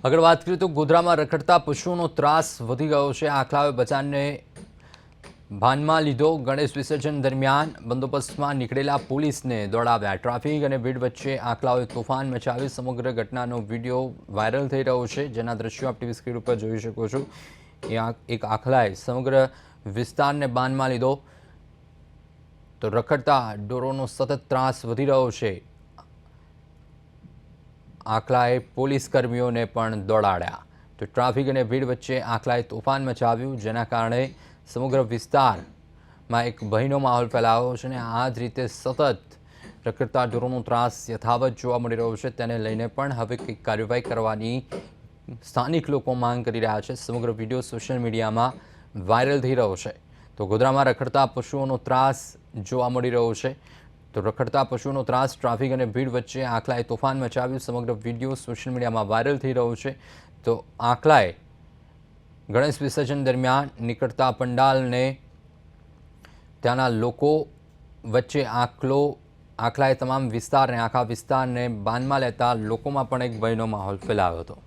આગળ વાત કરીએ તો ગોધરામાં રખડતા પશુઓનો ત્રાસ વધી ગયો છે। આખલાએ બચાવને ભાનમાં લીધો। ગણેશ વિસર્જન દરમિયાન બંદોબસ્તમાં નીકળેલા પોલીસને દોડાવ્યા। ટ્રાફિક અને ભીડ વચ્ચે આખલાઓએ તોફાન મચાવી। સમગ્ર ઘટનાનો વિડીયો વાયરલ થઈ રહ્યો છે, જેના દ્રશ્યો આપ ટીવી સ્ક્રીન ઉપર જોઈ શકો છો। એક આખલાએ સમગ્ર વિસ્તારને બાનમાં લીધો તો રખડતા ઢોરોનો સતત ત્રાસ વધી રહ્યો છે। આખલાએ પોલીસ કર્મીઓને પણ દોડાડ્યા તો ટ્રાફિક અને ભીડ વચ્ચે આખલાએ તોફાન મચાવ્યું, જેના કારણે સમગ્ર વિસ્તારમાં એક ભયનો માહોલ ફેલાયો છે અને આ જ રીતે સતત રખડતા ઢોરોનો ત્રાસ યથાવત જોવા મળી રહ્યો છે। તેને લઈને પણ હવે કંઈક કાર્યવાહી કરવાની સ્થાનિક લોકો માંગ કરી રહ્યા છે। સમગ્ર વિડીયો સોશિયલ મીડિયામાં વાયરલ થઈ રહ્યો છે। તો ગોધરામાં રખડતા પશુઓનો ત્રાસ જોવા મળી રહ્યો છે। તો રખડતા પશુઓનો ત્રાસ, ટ્રાફિક અને ભીડ વચ્ચે આખલાએ તોફાન મચાવ્યું। સમગ્ર વિડીયો સોશિયલ મીડિયામાં વાયરલ થઈ રહ્યો છે। તો આખલાએ ગણેશ વિસર્જન દરમિયાન નીકળતા પંડાલને ત્યાંના લોકો વચ્ચે આખલાએ તમામ વિસ્તારને, આખા વિસ્તારને બાનમાં લેતા લોકોમાં પણ એક ભયનો માહોલ ફેલાયો હતો।